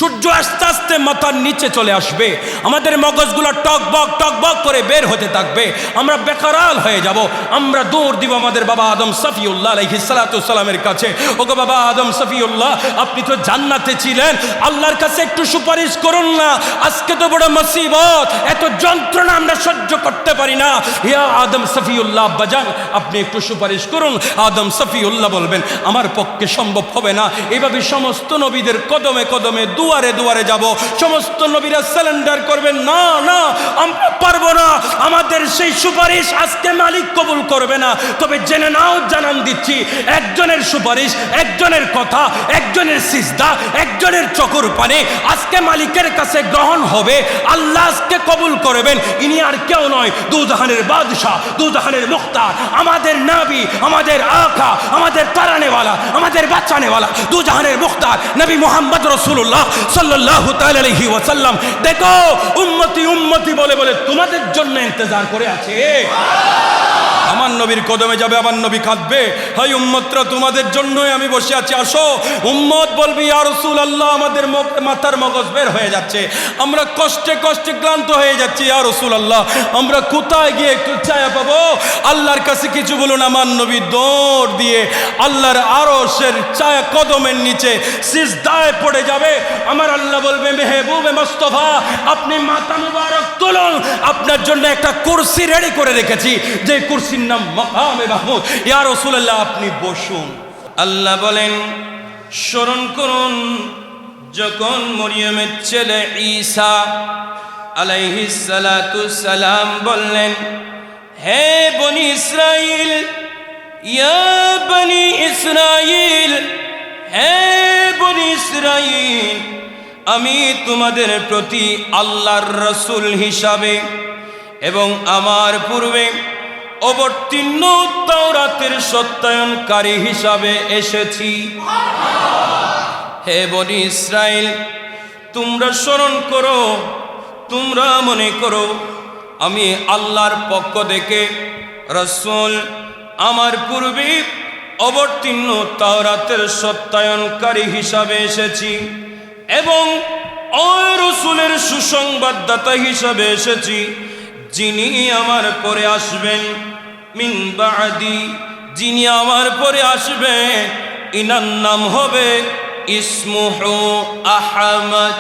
সূর্য আস্তে আস্তে মাথার নিচে চলে আসবে, আমাদের মগজগুলো টকবক করে বের হতে থাকবে, আমরা বেকারাল হয়ে যাব। আমরা দৌড় দিব আমাদের বাবা আদম সফিউল্লাহ আলাইহিস সালাতু সালামের কাছে। ওগো বাবা আদম সফিউল্লাহ, আপনি তো জান্নাতে ছিলেন, আল্লাহর কাছে একটু সুপারিশ করুন না, আজকে তো বড় মুসিবত, এত যন্ত্রণা আমরা সহ্য করতে পারি না। ইয়া আদম সফিউল্লাহ আব্বাজান, আপনি একটু সুপারিশ করুন। আদম সফিউল্লাহ বলবেন, আমার পক্ষে সম্ভব হবে না। এইভাবে সমস্ত নবীদের কদমে কদমে দুয়ারে দুয়ারে যাব, সমস্ত নবীরা সারেন্ডার করবেন, না না আমরা পারবো না, আমাদের সেই সুপারিশ আজকে মালিক কবুল করবে না। তবে জেনে নাও, জানান দিচ্ছি, একজনের সুপারিশ, একজনের কথা, একজনের সিজদা, একজনের চোখের পানি আজকে মালিকের কাছে গ্রহণ হবে, আল্লাহ আজকে কবুল করবেন। ইনি আর কেউ নয়, দুজাহানের বাদশাহ, দুজাহানের মুখতার, আমাদের নবী, আমাদের আকা, আমাদের তারানেওয়ালা, আমাদের বাঁচানেওয়ালা, দুজাহানের মুখতার নবী মুহাম্মদ রাসূলুল্লাহ সাল্লাল্লাহু তাআলা আলাইহি ওয়াসাল্লাম। দেখো উম্মতি উম্মতি বলে বলে তোমাদের জন্য ইন্তজার করে আছে। আমার নবীর কদমে যাবে, আমার নবী কাঁদবে, হাই উম্মতরা তোমাদের জন্যই আমি বসে আছি, আসো। উম্মত বলবি, ইয়া রাসূলুল্লাহ আমাদের মাথার মগজ বের হয়ে যাচ্ছে, আমরা কষ্টে কষ্টে ক্লান্ত হয়ে যাচ্ছি, ইয়া রাসূলুল্লাহ আমরা কোথায় গিয়ে একটু ছায়া পাবো? আল্লাহর কাছে কিছু বলুন। আমার নবী দৌড় দিয়ে আল্লাহর আরশের ছায়া কদমের নিচে সিজদায় পড়ে যাবে। আমার আল্লাহ বলবে, মেহবুবে মুস্তাফা আপনি মাথা মুবারক তুলুন, আপনার জন্য একটা কুরসি রেডি করে রেখেছি, যে কুরসির নাম মাকামে মাহমুদ, ইয়া রাসূলুল্লাহ আপনি বসুন। আল্লাহ বলেন, স্মরণ করুন যখন মরিয়মের ছেলে ঈসা আলাইহিস সালাতু সালাম বললেন, হে বনি ইসরাইল, ইয়া বনি ইসরাইল, হে বনি ইসরাইল, আমি তোমাদের প্রতি আল্লাহর রাসূল হিসাবে এবং আমার পূর্বে অবতীর্ণ তাওরাতের সত্যায়নকারী হিসাবে এসেছি। হে বনি ইসরাইল, তোমরা স্মরণ করো, তোমরা মনে করো, আমি আল্লাহর পক্ষ থেকে রাসূল আমার পূর্বে অবতীর্ণ তাওরাতের সত্যায়নকারী হিসাবে এসেছি এবং ওই রাসূলের সুসংবাদদাতা হিসাবে এসেছি, যিনি আমার পরে আসবেন, মিন বাদি, যিনি আমার পরে আসবেন, ইনার নাম হবে ইসমুহু আহমদ।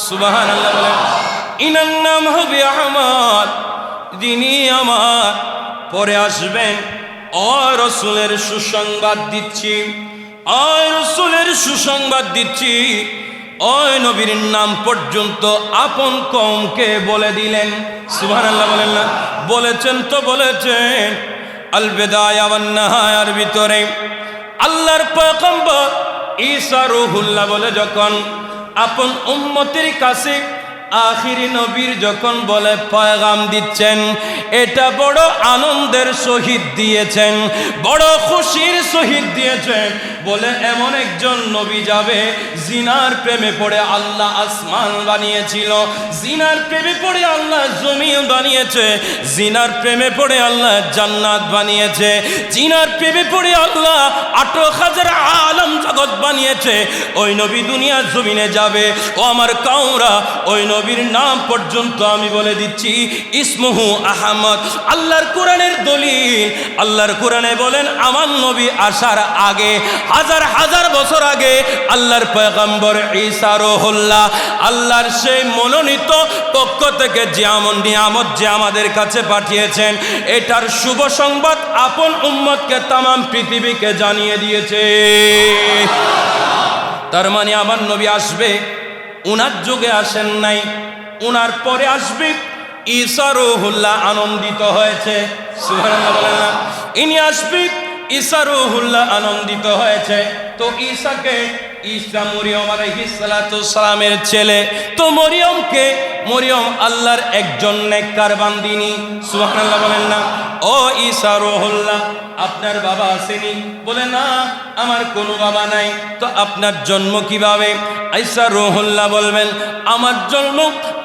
সুবহানাল্লাহ বলেন, ইনার নাম হবে আহমদ, যিনি আমার পরে আসবেন। ও রাসূলের সুসংবাদ দিচ্ছি, ও রাসূলের সুসংবাদ দিচ্ছি। ওই নবীর নাম পর্যন্ত আপন কওমকে বলে দিলেন। সুবহানাল্লাহ বলেন না? বলেছেন তো বলেছেন। আল বিদায়া ওয়ান নিহায়ার ভিতরে আল্লাহর পয়গম্বর ঈসা রূহুল্লাহ বলে যখন আপন উম্মতের কাছে আখিরি নবীর যখন বলে পয়গাম দিচ্ছেন, এটা বড় আনন্দের সহিত দিয়েছেন, বড় খুশির সহিত দিয়েছেন। বলে এমন একজন নবী যাবে, জিনার প্রেমে পড়ে আল্লাহ আসমান বানিয়েছিল, জিনার প্রেমে পড়ে আল্লাহ জমিন বানিয়েছে, জিনার প্রেমে পড়ে আল্লাহ জান্নাত বানিয়েছে, জিনার প্রেমে পড়ে আল্লাহ 18,000 আলম জগৎ বানিয়েছে। ওই নবী দুনিয়ার জমিনে যাবে। ও আমার কাউরা, ওই নবীর নাম পর্যন্ত আমি বলে দিচ্ছি, ইসমুহু আহমদ। আল্লাহর কোরআনের দলিল, আল্লাহর কোরআনে বলেন, আমার নবী আসার আগে, হাজার হাজার বছর আগে আল্লাহর পয়গম্বর ঈসা রূহুল্লাহ আল্লাহর সেই মনোনীত পক্ষ থেকে যে নিয়ামত যে আমাদের কাছে পাঠিয়েছেন, এটার শুভ সংবাদ আপন উম্মতকে তামাম পৃথিবীকে জানিয়ে দিয়েছে। তার মানে আমার নবী আসবে, উনার যুগে আসেন নাই, উনার পরে আসবে। ঈসা রূহুল্লাহ আনন্দিত হয়েছে। সুবহানাল্লাহ বলেন না? ইনি আসবে, ঈসা রূহুল্লাহ আনন্দিত হয়েছে। তো ঈসাকে, ঈসা মরিয়ম আলাইহিস সালাতু সালামের ছেলে, তো মরিয়মকে, মরিয়ম আল্লাহর একজন নেককার বান্দিনী। সুবহানাল্লাহ বলেন না? ও ঈসা রূহুল্লাহ, আপনার বাবা আসেনি? বলে না, আমার কোনো বাবা নাই। তো আপনার জন্ম কিভাবে? ঈসা রূহুল্লাহ বলবেন, আমার জন্ম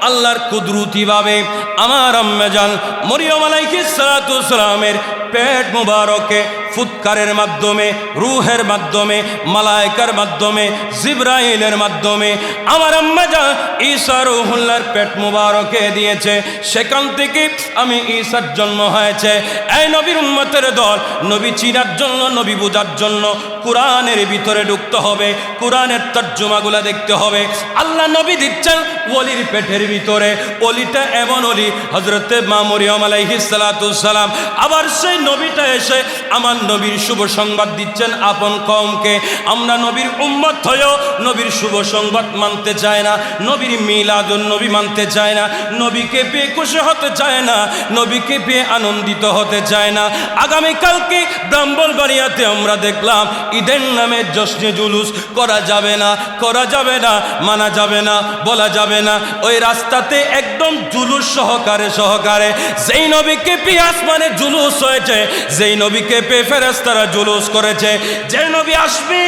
আল্লাহর কুদরতি ভাবে। আমার আম্মা জান মরিয়ম আলাইহিস সালাতু সালামের পেট মুবারকে ফুৎকারের মাধ্যমে, রূহের মাধ্যমে, মালায়েকার মাধ্যমে, জিবরাইলের মাধ্যমে আমার আম্মা জান ঈসা রূহুল্লাহর পেট মুবারকে দিয়েছে। সেখান থেকে আমি ঈসার জন্ম হয়েছে। এই নবীর উম্মতের দল, নবী চিনার জন্য, নবী বুঝার জন্য কোরআনের ভিতরে ঢুকতে হবে, কোরআনের তর্জমাগুলা দেখতে হবে। আল্লাহ নবী দিচ্ছেন ওলির পেটের ভিতরে, ওলিটা এমন ওলি হযরতে মা মরিয়ম আলাইহিস সালাতু সালাম। আবার সেই নবীটা এসে আমার নবীর শুভ সংবাদ দিচ্ছেন আপন কওমকে। আমরা নবীর উম্মত হয়েও নবীর শুভ সংবাদ মানতে চায় না, নবীর মিলাদুন নবী মানতে চায় না, নবীকে পেয়ে খুশি হতে চায় না, নবীকে পেয়ে আনন্দিত হতে চায় না। আগামীকালকে ব্রাহ্মণবাড়িয়াতে আমরা দেখলাম ঈদের নামে জশ্নে জুলুস করা যাবে না, করা যাবে না, মানা যাবে না, বলা যাবে না। ওই রাস্তাতে একদম জুলুস সহকারে সহকারে যেই নবীকে পেয়ে আসমানে জুলুস হয়েছে, যেই নবীকে পেয়ে ফেরেশতারা জুলুস করেছে, যে নবী আসবে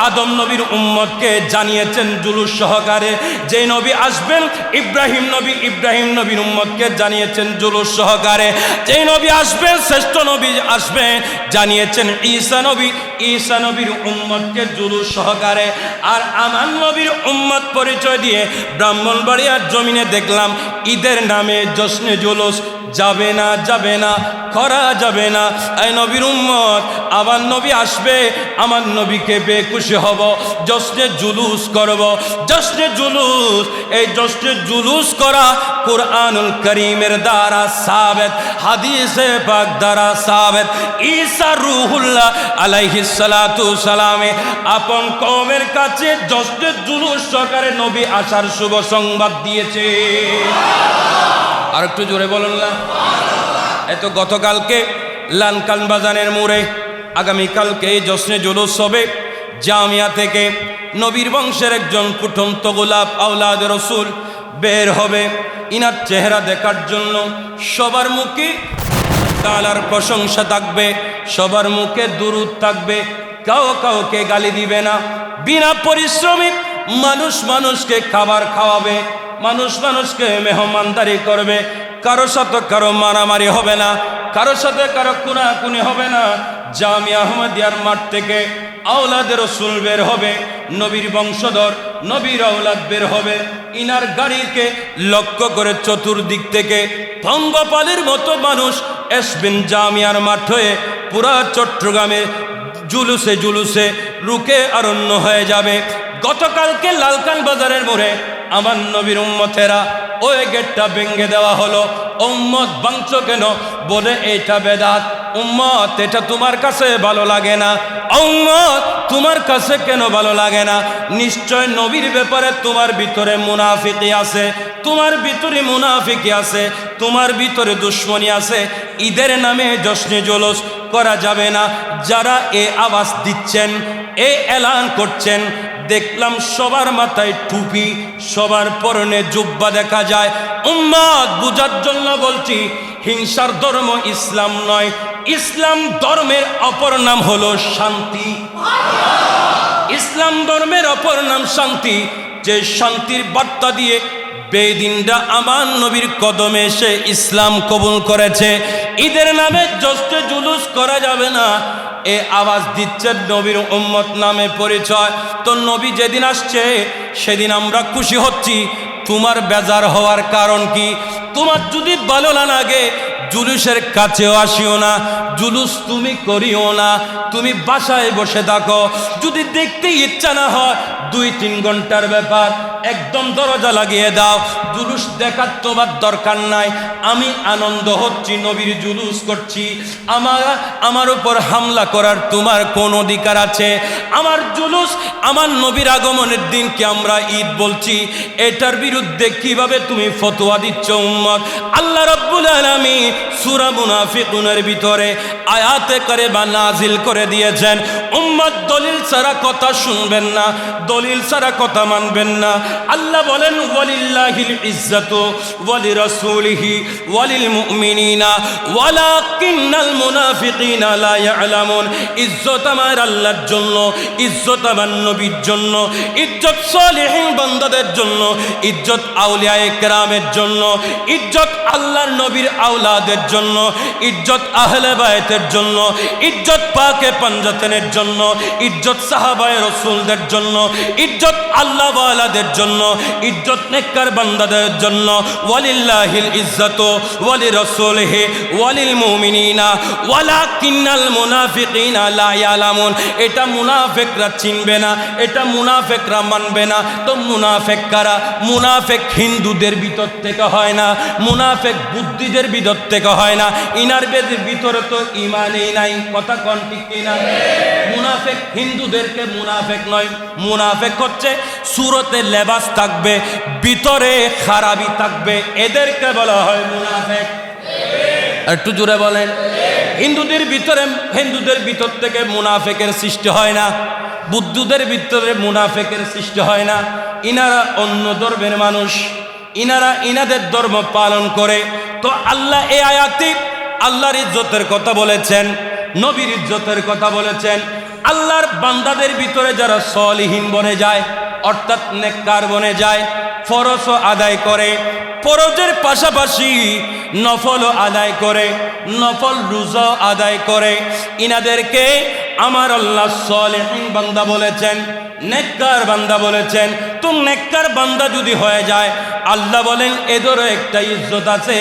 আদম নবীর উম্মতকে জানিয়েছেন জুলুস সহকারে, যে নবী আসবেন ইব্রাহিম নবীর উম্মতকে জানিয়েছেন জুলুস সহকারে, যে নবী আসবেন শ্রেষ্ঠ নবী আসবেন জানিয়েছেন ঈসা নবীর উম্মতকে জুলুস সহকারে। আর আমার নবীর উম্মত পরিচয় দিয়ে ব্রাহ্মণবাড়িয়ার জমিনে দেখলাম ঈদের নামে জশ্নে জুলুস যাবে না, যাবে না, করা যাবে না। এই নবীর উম্মত, আমার নবী আসবে, আমার নবীকে পেয়ে খুশি হব, জশ্নে জুলুস করব। জশ্নে জুলুস, এই জশ্নে জুলুস করা কুরআনুল কারীমের দ্বারা সাবিত, হাদিসে পাক দ্বারা সাবিত। ঈসা রূহুল্লাহ আলাইহিস সালাতু সালামে আপন কওমের কাছে জশ্নে জুলুস সহকারে নবী আসার শুভ সংবাদ দিয়েছে। আর একটু জোরে বলুন না। এত গতকালকে লানকান বাজানের মোড়ে, আগামীকালকে জশ্নে জুলুস হবে। জামিয়া থেকে নবীর বংশের একজন ফুটন্ত গোলাপ আওলাদ রসুল বের হবে। ইনার চেহারা দেখার জন্য সবার মুখে তাআলার প্রশংসা থাকবে, সবার মুখে দুরূদ থাকবে, কাউকে গালি দিবে না। বিনা পরিশ্রমে মানুষকে খাবার খাওয়াবে, মানুষকে মেহমানদারি করবে। কারো সাথে কারো মারামারি হবে না, কারো সাথে কারো খুনাখুনি হবে না। জামিয়া আহমদিয়ার মাঠ থেকে আওলাদের রসুল বের হবে, নবীর বংশধর, নবীর আওলাদ বের হবে। ইনার গাড়িকে লক্ষ্য করে চতুর্দিক থেকে পঙ্গপালের মতো মানুষ আসবেন জামিয়ার মাঠ হয়ে। পুরা চট্টগ্রামে জুলুসে রুকে আরণ্য হয়ে যাবে। গতকালকে লালকান বাজারের মোড়ে আমার নবীর উম্মতেরা ওই গেটটা ভেঙে দেওয়া হলো। উম্মত ভাঙছো কেন? বলে এটা বেদাত। উম্মত, এটা তোমার কাছে ভালো লাগে না। উম্মত, তোমার কাছে কেন ভালো লাগে না? নিশ্চয় নবীর ব্যাপারে তোমার ভিতরে মুনাফিকি আছে, তোমার ভিতরে মুনাফিকি আছে, তোমার ভিতরে দুশ্মনী আছে। ঈদের নামে জশ্নে জুলুস করা যাবে না। যারা এ আওয়াজ দিচ্ছেন, এ এলান করছেন, দেখলাম সবার মাথায় টুপি, সবার পরনে জুব্বা দেখা যায়। উম্মত, বুঝার জন্য বলছি, হিংসার ধর্ম ইসলাম নয়। ইসলাম ধর্মের অপর নাম হলো শান্তি। ইসলাম ধর্মের অপর নাম শান্তি। যে শান্তির বার্তা দিয়ে বেদিনরা আমার নবীর কদমে এসে ইসলাম কবুল করেছে। ঈদের নামে জশ্নে জুলুস করা যাবে না, এ আওয়াজ দিচ্ছেন নবীর উম্মত নামে পরিচয়। তো নবী যেদিন আসছে সেদিন আমরা খুশি হচ্ছি। তোমার বেজার হওয়ার কারণ কি? তোমার যদি ভালো না লাগে, জুলুসের কাছেও আসিও না, জুলুস তুমি করিও না, তুমি বাসায় বসে থাকো। যদি দেখতে ইচ্ছা না হয়, 2-3 ঘন্টার ব্যাপার, একদম দরজা লাগিয়ে দাও। জুলুস দেখার তোমার দরকার নাই। আমি আনন্দ হচ্ছি, নবীর জুলুস করছি। আমার উপর হামলা করার তোমার কোন অধিকার আছে? আমার জুলুস, আমার নবীর আগমনের দিনকে আমরা ঈদ বলছি, এটার বিরুদ্ধে কিভাবে তুমি ফতোয়া দিচ্ছ উম্মত? আল্লাহ রাব্বুল আলামিন সূরা মুনাফিকুনের ভিতরে আয়াতে কারিমা নাজিল করে দিয়েছেন। উম্মত, দলিল ছাড়া কথা শুনবেন না, দলিল ছাড়া কথা মানবেন না। আল্লাহ বলেন, ওয়ালিল্লাহিল ইজ্জাতু ওয়ালিরাসূলিহি ওয়ালিল মুমিনিনা ওয়ালাকিন্নাল মুনাফিকিনা লা ইয়ালামুন। ইজ্জত আমার আল্লাহর জন্য, ইজ্জত আমার নবীর জন্য, ইজ্জত সালেহীন বান্দাদের জন্য, ইজ্জত আউলিয়ায়ে কেরামের জন্য, ইজ্জত আল্লাহর নবীর আওলাদের জন্য, ইজ্জত আহলে বাইতের হায়াতের জন্য, ইজ্জত পাকে পাঞ্জাতেনের জন্য, ইজ্জত সাহাবায়ে রাসূলদের জন্য, ইজ্জত আল্লাহওয়ালাদের জন্য, ইজ্জত নেককার বান্দাদের জন্য। ওয়ালিল্লাহিল ইজ্জাতু ওয়ালিরাসূলিহি ওয়ালিল মুমিনিনা ওয়ালাকিন্নাল মুনাফিকিনা লা ইয়ালামুন। এটা মুনাফিকরা চিনবে না, এটা মুনাফিকরা মানবে না। তো মুনাফিক কারা? মুনাফিক হিন্দুদের ভিতর থেকে হয় না, মুনাফিক বুদ্ধিদের ভিতর থেকে হয় না। ইনার বেদের ভিতরে তো ঈমানই নাই। কথা কোন ঠিক কিনা? মুনাফিক হিন্দুদেরকে মুনাফিক নয়, মুনাফিক হচ্ছে সুরতে লেবাস থাকবে, ভিতরে খারাপি থাকবে, এদেরকে বলা হয় মুনাফিক। একটু জোরে বলেন। হিন্দুদের ভিতর থেকে মুনাফিকের সৃষ্টি হয় না, বুদ্ধদের ভিতরে মুনাফিকের সৃষ্টি হয় না। ইনারা অন্য ধর্মের মানুষ, ইনারা ইনাদের ধর্ম পালন করে। তো আল্লাহ এই আয়াতে আল্লাহর ইজ্জতের কথা বলেছেন, নবীর ইজ্জতের কথা বলেছেন। আল্লাহর বান্দাদের ভিতরে যারা সলিহিন বনে যায়, অর্থাৎ নেককার বনে যায়, ফরজও আদায় করে, ফরজের পাশাপাশি নফলও আদায় করে, নফল রোজা আদায় করে, ইনাদেরকে আমার আল্লাহ সলিহিন বান্দা বলেছেন, নেককার বান্দা বলেছেন। তো নেককার বান্দা যদি হয়ে যায়, আল্লাহ বলেন এদেরও একটা ইজ্জত আছে,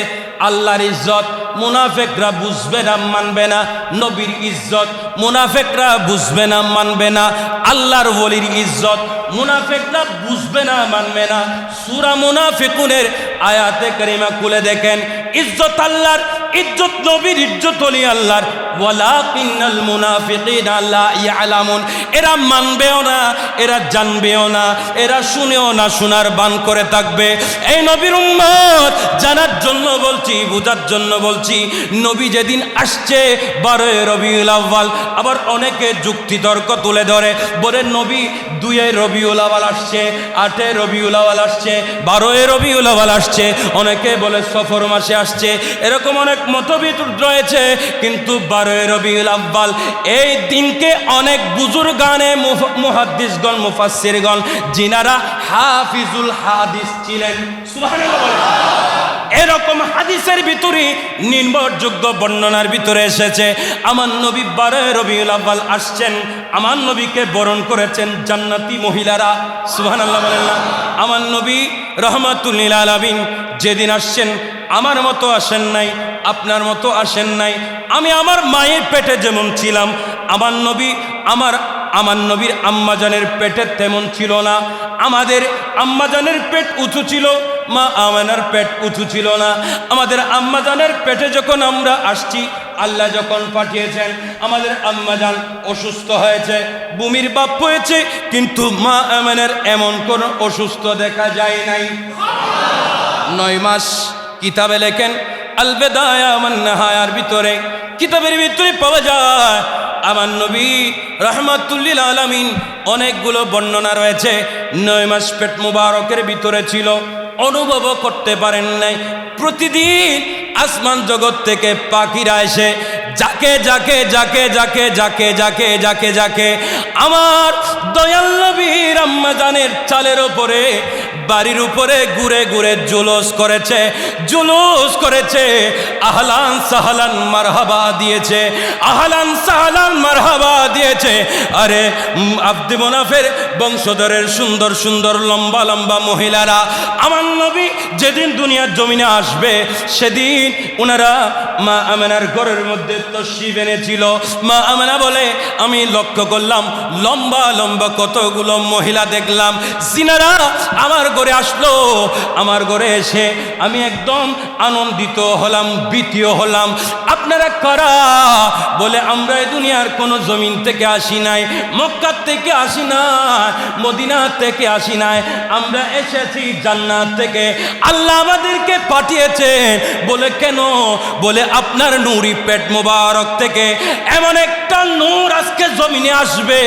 আল্লাহর ইজ্জত। মুনাফিকরা বুঝবে না, মানবে না নবীর ইজ্জত, মুনাফিকরা বুঝবে না, মানবে না আল্লাহর ওলির ইজ্জত, মুনাফিকরা বুঝবে না, মানবে না। সূরা মুনাফিকুনের আয়াতে কারিমা খুলে দেখেন, ইজ্জত আল্লাহর, ইজ্জত নবীর, ইজ্জত ওলি আল্লাহর। ওয়ালাকিন্নাল মুনাফিকিনা লা ইয়ালামুন। এরা মানবেও না, এরা জানবেও না, এরা শুনেও না, শোনার বান করে থাকবে। এই নবীর উম্মত জানার জন্য বলছি, বুঝার জন্য বলছি। নবী যেদিন আসছে 12 রবিউল আউয়াল, আবার অনেকে যুক্তি তর্ক তুলে ধরে, বলে নবী 2 রবিউল আউয়াল আসছে, 8 রবিউল আউয়াল আসছে, 12 রবিউল আউয়াল আসছে, অনেকে বলে সফর মাসে আসছে। এরকম অনেক মতভেদ রয়েছে, কিন্তু 12 রবিউল আউয়াল এই দিনকে অনেক বুজুর্গানে মুহাদ্দিসগণ, মুফাসসিরগণ, যিনারা হাফিজুল হাদিস ছিলেন, সুবহানাল্লাহ বলেন, এরকম হাদিসের ভিতরে নির্ভরযোগ্য বর্ণনার ভিতরে এসেছে, আমার নবী 12 রবিউল আউয়াল আসছেন, আমার নবীকে বরণ করেছেন জান্নাতি মহিলারা, সুবহানাল্লাহ বলেন না। আমার নবী রহমাতুল লিল আলামিন যেদিন আসছেন, আমার মতো আসেন নাই, আপনার মতো আসেন নাই। আমি আমার মায়ের পেটে যেমন ছিলাম, আমার নবী আমার নবীর আম্মাজানের পেটে তেমন ছিল না। আমাদের আম্মাজানের পেট উঁচু ছিল, মা আমেনার পেট উঁচু ছিল না। আমাদের আম্মাজানের পেটে যখন আমরা আসছি, আল্লাহ যখন পাঠিয়েছেন, আমাদের আম্মাজান অসুস্থ হয়েছে, বমির বাপ হয়েছে, কিন্তু মা আমেনার এমন কোনো অসুস্থ দেখা যায় নাই। 9 মাস কিতাবে লেখেন, আল বিদায়া ওয়ান নিহায়ার ভিতরে, কিতাবের ভিতরে পাওয়া যায়, আমার নবী রাহমাতুল লিল আলামিন অনেকগুলো বর্ণনা রয়েছে, 9 মাস পেট মুবারকের ভিতরে ছিল, অনুভব করতে পারেন নাই। প্রতিদিন আসমান জগৎ থেকে পাখিরা এসে যাকে যাকে যাকে যাকে যাকে যাকে যাকে যাকে আমার দয়াল নবীর আম্মাজানের চালের উপরে, বাড়ির উপরে ঘুরে ঘুরে জুলুস করেছে, আহলান সাহলান মারহাবা দিয়েছে, আহলান সাহলান মারহাবা দিয়েছে। আরে আব্দে মুনাফের বংশধরের সুন্দর সুন্দর লম্বা লম্বা মহিলারা আমার নবী যেদিন দুনিয়ার জমিনে আসবে, সেদিন ওনারা মা আমেনার ঘরের মধ্যে তশরিফ এনেছিল। মা আমেনা বলে, আমি লক্ষ্য করলাম লম্বা লম্বা কতগুলো মহিলা দেখলাম, যিনারা আমার ঘরে আসলো। আমার ঘরে এসে আমি একদম আনন্দিত হলাম, ভীতিও হলাম। আপনারা কারা? বলে, আমরা এই দুনিয়ার কোনো জমিন থেকে আসি নাই, মক্কা থেকে আসি নাই, মদিনা থেকে আসি নাই, আমরা এসেছি জান্নাত থেকে, আল্লাহ আমাদেরকে পাঠিয়েছেন। বলে, কেন? বলে, আপনার নূরি পেট মোবারক থেকে এমন একটা নূর আজকে জমিনে আসবে,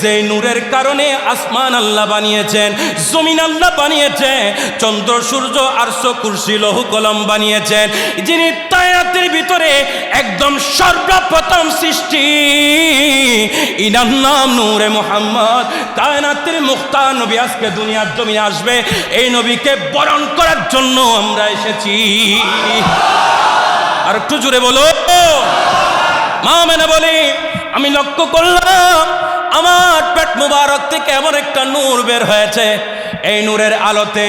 যে নূরের কারণে আসমান আল্লাহ বানিয়েছেন, জমিন আল্লাহ বানিয়েছেন, চন্দ্র সূর্য আরশ কুরসি লৌহ কলম বানিয়েছেন, যিনি তায়াতের ভিতরে একদম সর্বপ্রথম সৃষ্টি, ইনার নাম নূরে মুহাম্মদ। কায়নাতের মুখতার নবী আজকে দুনিয়ার জমিনে আসবে, এই নবীকে বরণ করার জন্য আমরা এসেছি। আর একটু জোরে বলো। মা মেনে বলি, আমি লক্ষ্য করলাম আমার পেট মুবারক থেকে এমন একটা নূর বের হয়েছে, এই নূরের আলোতে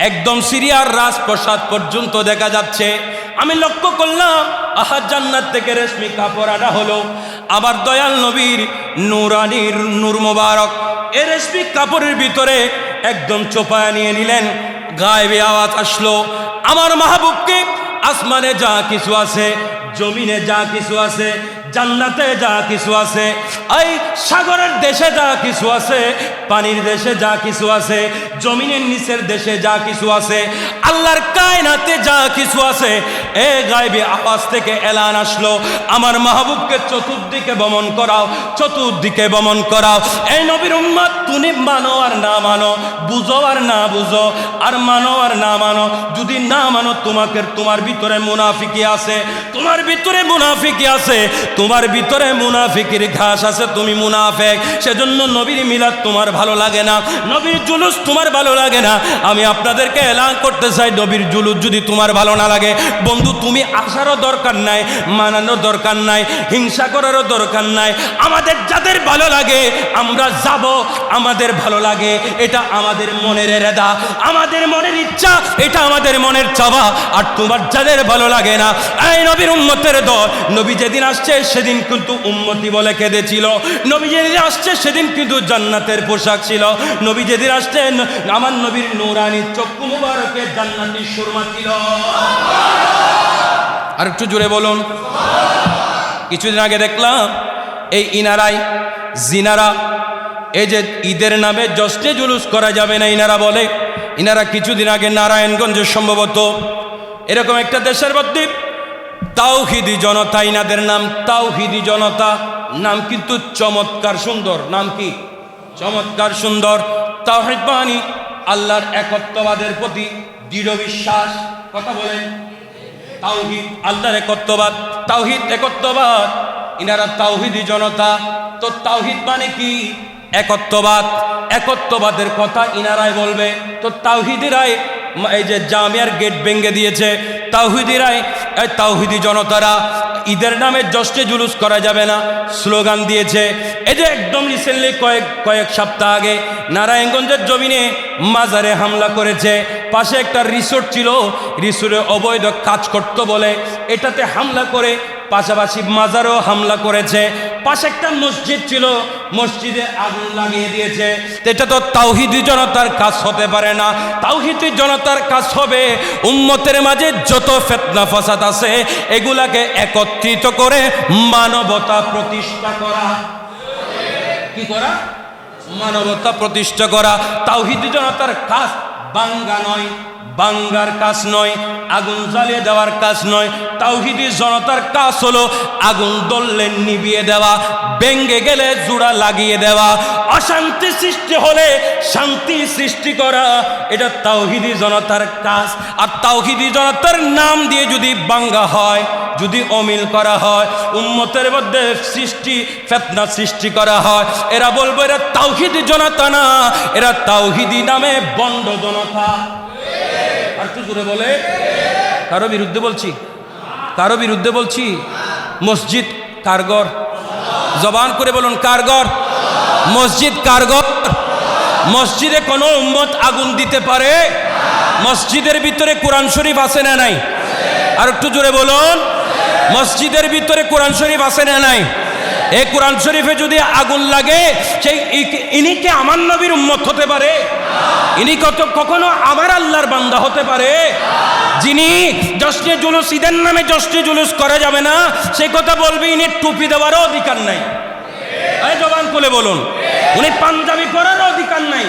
একদম সিরিয়ার রাজপ্রাসাদ পর্যন্ত দেখা যাচ্ছে। আমি লক্ষ্য করলাম আহা, জান্নাত থেকে রেশমি কাপড় আনা হলো, আবার দয়াল নবীর নূরানির নূর মুবারক এই রেশমি কাপড়ের ভিতরে একদম চোপায়া নিয়ে নিলেন। গায়েবে আওয়াজ আসলো, আমার মাহবুবকে আসমানে যা কিছু আছে, জমিনে যা কিছু আছে, জান্নাতে যা কিছু আছে, এই সাগরের দেশে যা কিছু আছে, পানির দেশে যা কিছু আছে, জমিনের নিচের দেশে যা কিছু আছে, আল্লাহর কায়নাতে যা কিছু আছে, এ গায়েবী আওয়াজ থেকে এলান আসলো, আমার মাহবুবকে চতুর্দিকে ভ্রমণ করাও, চতুর্দিকে ভ্রমণ করাও। এই নবীর উম্মত, তুমি মানো আর না মানো, বুঝো আর না বুঝো, আর মানো আর না মানো, যদি না মানো তোমার ভিতরে মুনাফিকি আছে, তোমার ভিতরে মুনাফিকি আছে, তোমার ভিতরে মুনাফিকের ঘাস আছে, তুমি মুনাফিক। সেজন্য নবীর মিলাদ তোমার ভালো লাগে না, নবীর জুলুস তোমার ভালো লাগে না। আমি আপনাদেরকে এলান করতে চাই, নবীর জুলুস যদি তোমার ভালো না লাগে, বন্ধু তুমি আসারও দরকার নাই, মানানোর দরকার নাই, হিংসা করারও দরকার নাই। আমাদের যাদের ভালো লাগে আমরা যাব, আমাদের ভালো লাগে এটা আমাদের মনের এরাদা, আমাদের মনের ইচ্ছা, এটা আমাদের মনের চাওয়া। আর তোমার যাদের ভালো লাগে না, এই নবীর উম্মতের দল, নবী যেদিন আসছে সেদিন কিন্তু উম্মতি বলে কেঁদেছিল, নবী যেদিন আসছে সেদিন কিন্তু জান্নাতের পোশাক ছিল, নবী যেদিন আসছে আমার নবীর নূরানি চক্ষু মুবারকে জান্নাতি সুরমা ছিল। আর একটু জোরে বলুন। কিছুদিন আগে দেখলাম এই ইনারাই জিনারা, এই যে ঈদের নামে জশ্নে জুলুস করা যাবে না ইনারা বলে, ইনারা কিছুদিন আগে নারায়ণগঞ্জের সম্ভবত এরকম একটা দেশের মধ্যে তাওহিদি জনতা, ইনাদের নাম তাওহিদি জনতা, নাম কিন্তু চমৎকার সুন্দর, নাম কি চমৎকার সুন্দর। তাওহীদ মানে আল্লাহর একত্ববাদের প্রতি দৃঢ় বিশ্বাস, কথা বলেন, তাওহীদ আল্লাহর একত্ববাদ, তাওহীদ একত্ববাদ, ইনারা তাওহিদি জনতা। তো তাওহীদ মানে কি? একত্ববাদ, একত্ববাদের কথা ইনারাই বলবে। তো তাওহীদিরাই এই যে জামিয়ার গেট ভেঙে দিয়েছে, তাওহীদিরাই এই তাওহীদি জনতারা ঈদের নামে জশ্নে জুলুস করা যাবে না স্লোগান দিয়েছে। এই যে একদম রিসেন্টলি কয়েক সপ্তাহ আগে নারায়ণগঞ্জের জমিনে মাজারে হামলা করেছে, পাশে একটা রিসোর্ট ছিল, রিসোর্টে অবৈধ কাজ করত বলে এটাতে হামলা করে পাশাপাশি মাজারও হামলা করেছে, পাশে একটা মসজিদ ছিল, মসজিদে আগুন লাগিয়ে দিয়েছে। এটা তো তাওহীদি জনতার কাজ হতে পারে না। তাওহীদি জনতার কাজ হবে উম্মতের মাঝে যত ফিতনা ফাসাদ আছে এগুলাকে একত্রিত করে মানবতা প্রতিষ্ঠা করা। কি করা? মানবতা প্রতিষ্ঠা করা। তাওহীদি জনতার কাজ বাঙ্গা নয়, বাঙ্গার কাজ নয়, আগুন জ্বালিয়ে দেওয়ার কাজ নয়। তাওহীদি জনতার কাজ হলো আগুন জ্বললে নিভিয়ে দেওয়া, ভেঙে গেলে জোড়া লাগিয়ে দেওয়া, অশান্তি সৃষ্টি হলে শান্তি সৃষ্টি করা, এটা তাওহীদি জনতার কাজ। আর তাওহীদি জনতার নাম দিয়ে যদি বাঙ্গা হয়, যদি অমিল করা হয়, উম্মতের মধ্যে ফিতনা সৃষ্টি করা হয়, এরা বলবো এরা তাওহীদি জনতা না, এরা তাওহীদি নামে বন্ড জনতা। আর একটু জোরে বলে, কারো বিরুদ্ধে বলছি, কারো বিরুদ্ধে বলছি? মসজিদ কারগর, জবান করে বলুন কারগর, মসজিদ কারগর। মসজিদে কোনো উম্মত আগুন দিতে পারে? মসজিদের ভিতরে কোরআন শরীফ আছে না নাই? আর একটু জোরে বলুন, মসজিদের ভিতরে কোরআন শরীফ আছে না নাই? এই কোরআন শরীফে যদি আগুন লাগে, সেই ইনি কি আমার নবীর উম্মত হতে পারে? ইনি কখনো আমার আল্লাহর বান্দা হতে পারে? যিনি জশ্নে জুলুস, ঈদের নামে জশ্নে জুলুস করা যাবে না, সেই কথা বলবি, ইনি টুপি দেওয়ারও অধিকার নাই। এই জবান খুলে বলুন, উনি পাঞ্জাবি পরারও অধিকার নাই।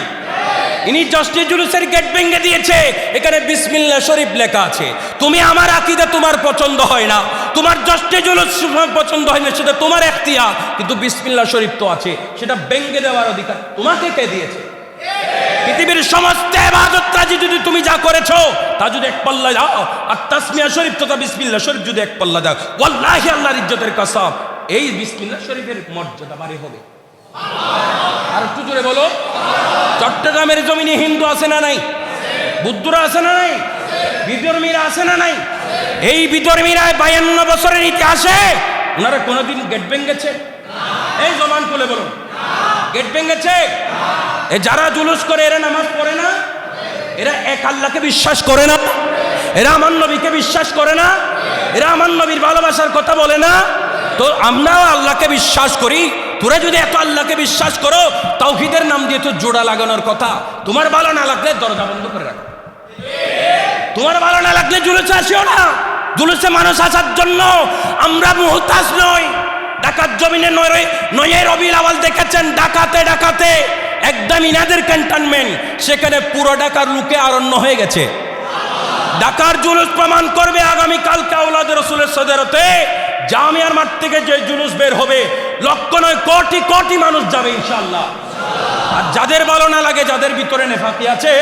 ইনি জশ্নে জুলুসের গেট ভেঙে দিয়েছে, এখানে বিসমিল্লাহ শরীফ লেখা আছে। তুমি আমার আকীদা তোমার পছন্দ হয় না, তোমার জশ্নে জুলুস পছন্দ হয় না, সেটা তোমার ইখতিয়ার, কিন্তু বিসমিল্লাহ শরীফ তো আছে, সেটা ভেঙে দেওয়ার অধিকার তোমাকে কে দিয়েছে? পৃথিবীর সমস্ত ইবাদত কাজে যদি তুমি যা করেছো তা যদি এক পাল্লা যাও, আর তাসমিয়া শরীফ তথা বিসমিল্লাহ শরীফ যদি এক পাল্লা যাও, ওয়াল্লাহি আল্লাহর ইজ্জতের কসম, এই বিসমিল্লাহ শরীফের মর্যাদা বাড়ি হবে। আর একটু জোরে বলো, চট্টগ্রামের জমিনে হিন্দু আছে না নাই? বুদ্ধরা আছে না নাই? বিধর্মীরা আছে না নাই? এই বিধর্মীরা 52 বছরের ইতিহাসে ওনারা কোনোদিন গেট ভেঙেছে? এই জবান খুলে বলুন, গেট ভেঙেছে? এ যারা জুলুস করে এরা নামাজ পড়ে না? এরা এক আল্লাহকে বিশ্বাস করে না? এরা আমার নবীকে বিশ্বাস করে না? এরা আমার নবীর ভালোবাসার কথা বলে না? তো আমরাও আল্লাহকে বিশ্বাস করি। তোরা যদি এত আল্লাহকে বিশ্বাস করো, তাওহীদের নাম দিয়ে তো জোড়া লাগানোর কথা। তোমার ভালো না লাগলে দরজা বন্ধ করে রাখো। তোমার ভালো না লাগলে জুলুসে আসিও না। জুলুসে মানুষ আসার জন্য আমরা মুহতাজ নই। ঢাকার জমিনে নয় রবিউল আউয়াল দেখেছেন, ডাকাতে ডাকাতে একদম ইনাদের ক্যান্টনমেন্ট, সেখানে পুরো ঢাকার লুকে আরণ্য হয়ে গেছে। ঢাকার জুলুস প্রমাণ করবে আগামীকালকে আওলাদের রাসূলের সদরতে জামিয়ার মাঠ থেকে যে জুলুস বের হবে, লক্ষ নয় কোটি কোটি মানুষ যাবে ইনশাআল্লাহ। আর যাদের ভালো না লাগে, যাদের ভিতরে নেফাকি আছে,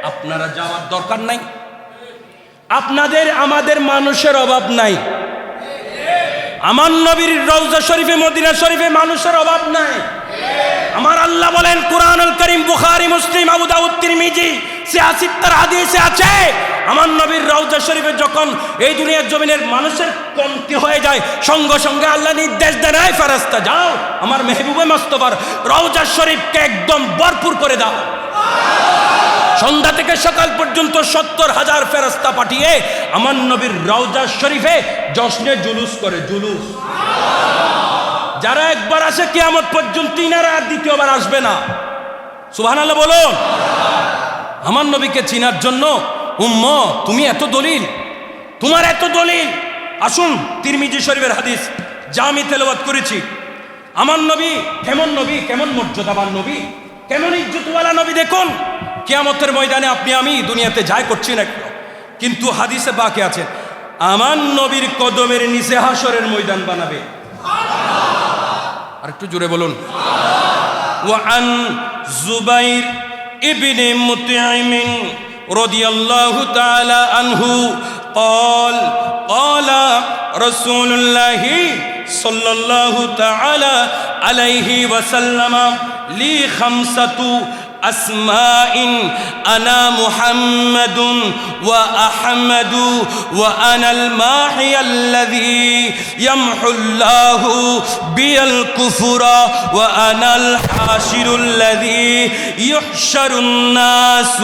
আপনারা যাওয়ার দরকার নাই। আপনাদের আমাদের মানুষের অভাব নাই। আমার নবীর রওজা শরীফে, মদিনা শরীফে মানুষের অভাব নাই। আমার আল্লাহ বলেন কুরআনুল কারীম, বুখারী, মুসলিম, আবু দাউদ, তিরমিজি 86 হাদিসে আছে, আমার নবীর রওজা শরীফে যখন এই দুনিয়ার জমিনের মানুষের কমতি হয়ে যায়, সঙ্গে সঙ্গে আল্লাহ নির্দেশ দেন, এই ফেরেশতা যাও আমার মেহবুবে মুস্তাফার রওজা শরীফকে একদম ভরপুর করে দাও। সন্ধ্যা থেকে সকাল পর্যন্ত 70,000 ফেরেশতা পাঠিয়ে আমার নবীর রওজা শরীফে জশ্নে জুলুস করে। জুলুস যারা একবার আসে কিয়ামত পর্যন্ত, ইনারা আর দ্বিতীয়বার আসবে না। সুবহানাল্লাহ বলুন। আমার নবীকে চিনার জন্য উম্মত, তুমি এত দলিল, তোমার এত দলিল। আসুন তিরমিজি শরীফের হাদিস যা আমি তেলাওয়াত করেছি। আমার নবী কেমন নবী, কেমন মর্যাদাবান নবী, কেমন ইজ্জতওয়ালা নবী। দেখুন কিয়ামতের ময়দানে আপনি আমি দুনিয়াতে যাই করছি না, কিন্তু হাদিসে বাকি আছে আমার নবীর কদমের নিচে হাসরের ময়দান বানাবে। আর একটু জোরে বলুন। ওয়ান জুবাইর ইবনে মুতঈম রাদিয়াল্লাহু তাআলা আনহু قال قال رسول الله صلى الله تعالى عليه وسلم لي خمسة أسماء أنا محمد وأحمد وأنا الماحي الذي يمحو الله بي الكفر وأنا الحاشر الذي يحشر الناس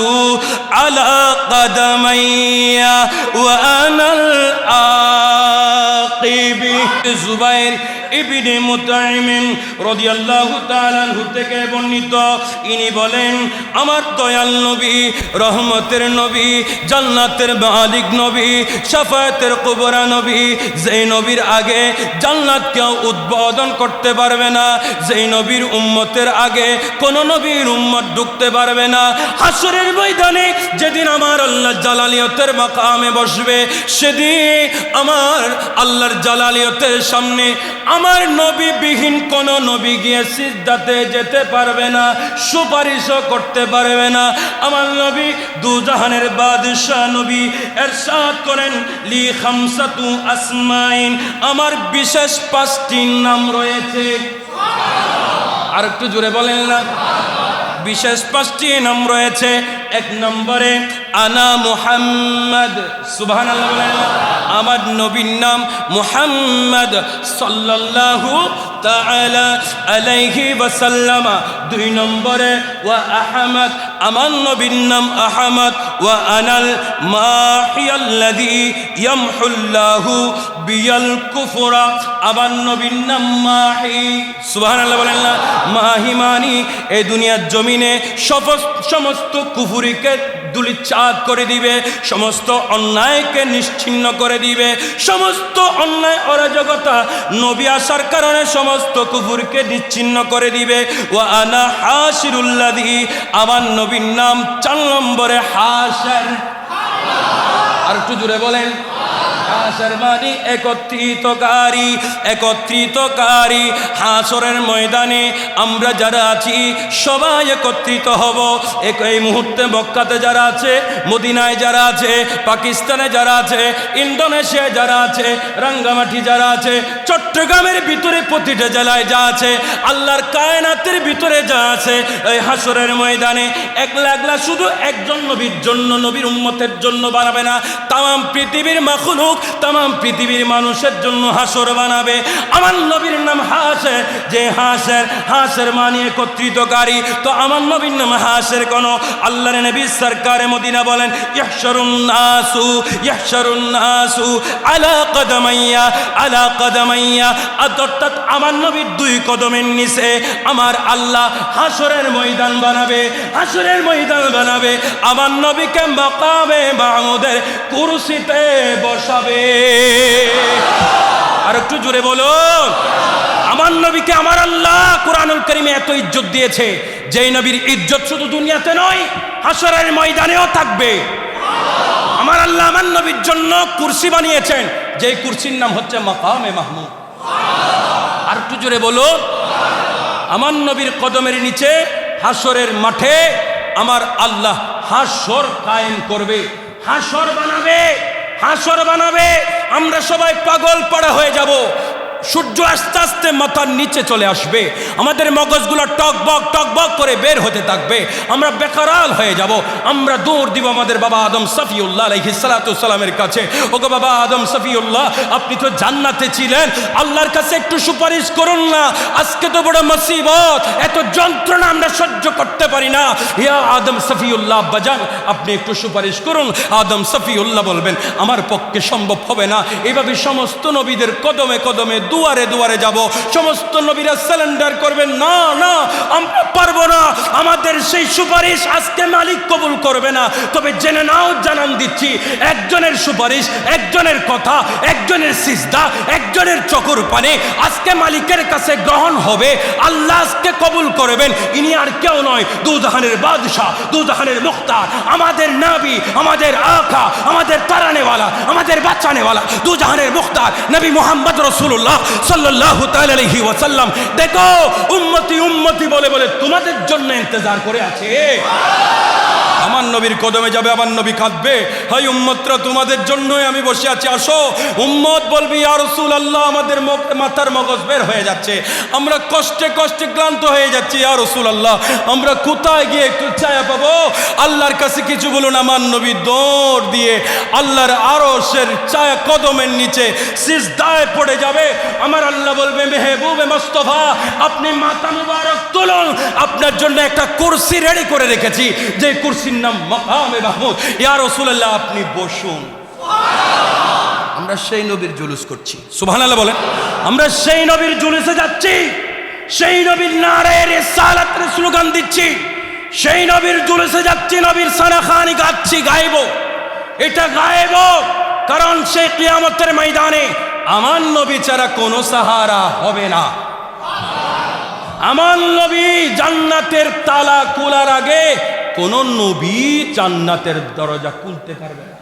على قدمي وأنا العاقب زبير ইবনে মুতঈম রাদিয়াল্লাহু তাআলা আনহু থেকে বর্ণিত, ইনি বলেন আমার দয়াল নবী, রহমতের নবী, জান্নাতের মালিক নবী, শাফায়াতের কুবরা নবী, যেই নবীর আগে জান্নাত কেউ উদ্বোধন করতে পারবে না, যেই নবীর উম্মতের আগে কোন নবীর উম্মত ঢুকতে পারবে না। হাসরের ময়দানে যেদিন আমার আল্লাহ জালালিয়তের মাকামে বসবে, সেদিন আমার আল্লাহর জালালিয়তের সামনে আমার নবী বিহীন কোন নবী গিয়ে সিজদাতে যেতে পারবে না, সুপারিশও করতে পারবে না। আমার নবী দুজাহানের বাদশাহ নবী ইরশাদ করেন, লি খামসাতু আসমাইন, আমার বিশেষ 5টি নাম রয়েছে। আর একটু জোরে বলেন না। বিশেষ 5টি নাম রয়েছে। 1 নম্বরে আনা মুহাম্মদ, সুবহানাল্লাহ বলেন। আমার নবীর নাম মুহাম্মদ সাল্লাল্লাহু তাআলা আলাইহি ওয়াসাল্লাম। 2 নম্বরে ওয়া আহমদ, আমার নবীর নাম আহমদ। ওয়া আনাল মাহিয়াল্লাযী ইয়ামহুল্লাহু বিয়াল কুফরা, আমার নবীর নাম মাহি। সুবহানাল্লাহ বলেন না। মাহি মানি এই দুনিয়ার জমিনে সমস্ত কুফরিকে ধূলিসাৎ করে দিবে, সমস্ত অন্যায়কে নিশ্চিহ্ন করে দিবে, সমস্ত অন্যায় অরাজকতা নবী আসার কারণে সমস্ত কুফরকে নিশ্চিহ্ন করে দিবে। ওয়া আনা হাসিরুল্লাযী, আমার নবীর নাম 4 নম্বরে হাসর। আর একটু জোরে বলেন। হাসর মানে একত্রিতকারী, একত্রিতকারী। হাসরের ময়দানে আমরা যারা আছি সবাই একত্রিত হব। এই মুহূর্তে মক্কাতে যারা আছে, মদিনায় যারা আছে, পাকিস্তানে যারা আছে, ইন্দোনেশিয়ায় যারা আছে, রাঙ্গামাটি যারা আছে, চট্টগ্রামের ভিতরে প্রতিটা জেলায় যা আছে, আল্লাহর কায়নাতের ভিতরে যা আছে, এই হাসরের ময়দানে একলা একলা শুধু একজন নবীর জন্য, নবীর উম্মতের জন্য বানাবে না, তাম পৃথিবীর মাখলুক মাখলুক তাম পৃথিবীর মানুষের জন্য হাসর বানাবে। আমার নবীর নাম হাসের, যে হাসের মানে একত্রিতকারী। তো আমার নবীর নাম হাসের কোন? আল্লাহর নবী সরকারে মদিনা বলেন ইহশরুন নাসু আলা কাদামাইয়া, অর্থাৎ আমার নবীর দুই কদমের নিচে আমার আল্লাহ হাসরের ময়দান বানাবে, হাসরের ময়দান বানাবে। আমার নবীকে মাকামে মাহমুদের কুরসিতে বসাবে। আর একটু জোরে বলুন, আমার নবীকে আমার আল্লাহ কুরআনুল কারীমে এত ইজ্জত দিয়েছে, যেই নবীর ইজ্জত শুধু দুনিয়াতে নয় হাসরের ময়দানেও থাকবে। আমার আল্লাহ আমার নবীর জন্য কুরসি বানিয়েছেন, যেই কুরসির নাম হচ্ছে মাকামে মাহমুদ। আর একটু জোরে বলুন, আমার নবীর কদমের নিচে হাসরের মাঠে আমার আল্লাহ হাসর কায়েম করবে, হাসর বানাবে, হাসর বানাবে। আমরা সবাই পাগল পাড়া হয়ে যাব। সূর্য আস্তে আস্তে মাথার নিচে চলে আসবে, আমাদের মগজগুলো টকবক করে বের হতে থাকবে, আমরা বেকারাল হয়ে যাব। আমরা দৌড় দিব আমাদের বাবা আদম সফিউল্লাহ আলাইহিস সালাতু সালামের কাছে। ওগো বাবা আদম সফিউল্লাহ, আপনি তো জান্নাতে ছিলেন, আল্লাহর কাছে একটু সুপারিশ করুন না। আজকে তো বড় মুসিবত, এত যন্ত্রণা আমরা সহ্য করতে পারি না। ইয়া আদম সফিউল্লাহ বাজান, আপনি একটু সুপারিশ করুন। আদম সফিউল্লাহ বলবেন আমার পক্ষে সম্ভব হবে না। এইভাবে সমস্ত নবীদের কদমে কদমে দুয়ারে দুয়ারে যাব, সমস্ত নবীরা সারেন্ডার করবেন, না না আমরা পারবো না, আমাদের সেই সুপারিশ আজকে মালিক কবুল করবে না। তবে জেনে নাও, জানান দিচ্ছি, একজনের সুপারিশ, একজনের কথা, একজনের সিজদা, একজনের চোখের পানি আজকে মালিকের কাছে গ্রহণ হবে, আল্লাহ আজকে কবুল করবেন। ইনি আর কেউ নয়, দুজাহানের বাদশাহ, দুজাহানের মুখতার, আমাদের নবী, আমাদের আকা, আমাদের তারানেওয়ালা, আমাদের বাঁচানেওয়ালা, দুজাহানের মুখতার নবী মুহাম্মদ রাসূলুল্লাহ সাল্লাল্লাহু তাআলা আলাইহি ওয়াসাল্লাম। দেখো উম্মতি উম্মতি বলে বলে তোমাদের জন্য ইন্তজার করে আছে। আমার নবীর কদমে যাবে, আমার নবী কাঁদবে, হাই উম্মতরা তোমাদের জন্যই আমি বসে আছি, আসো। উম্মত বলবি ইয়া রাসূলুল্লাহ আমাদের মাথার মগজ বের হয়ে যাচ্ছে, আমরা কষ্টে কষ্টে ক্লান্ত হয়ে যাচ্ছি, ইয়া রাসূলুল্লাহ আমরা কোথায় গিয়ে একটু ছায়া পাবো? আল্লাহর কাছে কিছু বলুন। আমার নবী দৌড় দিয়ে আল্লাহর আরশের ছায়া কদমের নিচে সিজদায় পড়ে যাবে। আমার আল্লাহ বলবে মেহবুবে মুস্তাফা আপনি মাথা মুবারক তুলুন, আপনার জন্য একটা কুরসি রেডি করে রেখেছি, যে কুরসির নাম মাকামে মাহমুদ। ইয়া রাসূলুল্লাহ আপনি বসুন। আমরা সেই নবীর জুলুস করছি, সুবহানাল্লাহ বলেন। আমরা সেই নবীর জুলুসে যাচ্ছি, সেই নবীর নারায়ে রিসালাতের স্লোগান দিচ্ছি, সেই নবীর জুলুসে যাচ্ছি, নবীর সানাখানি গাচ্ছি, গাইব। এটা গাইব কারণ সেই কিয়ামতের ময়দানে আমার নবী ছাড়া কোনো সাহারা হবে না। আমার নবী জান্নাতের তালা খোলার আগে কোন নবী জান্নাতের দরজা খুলতে পারবে না।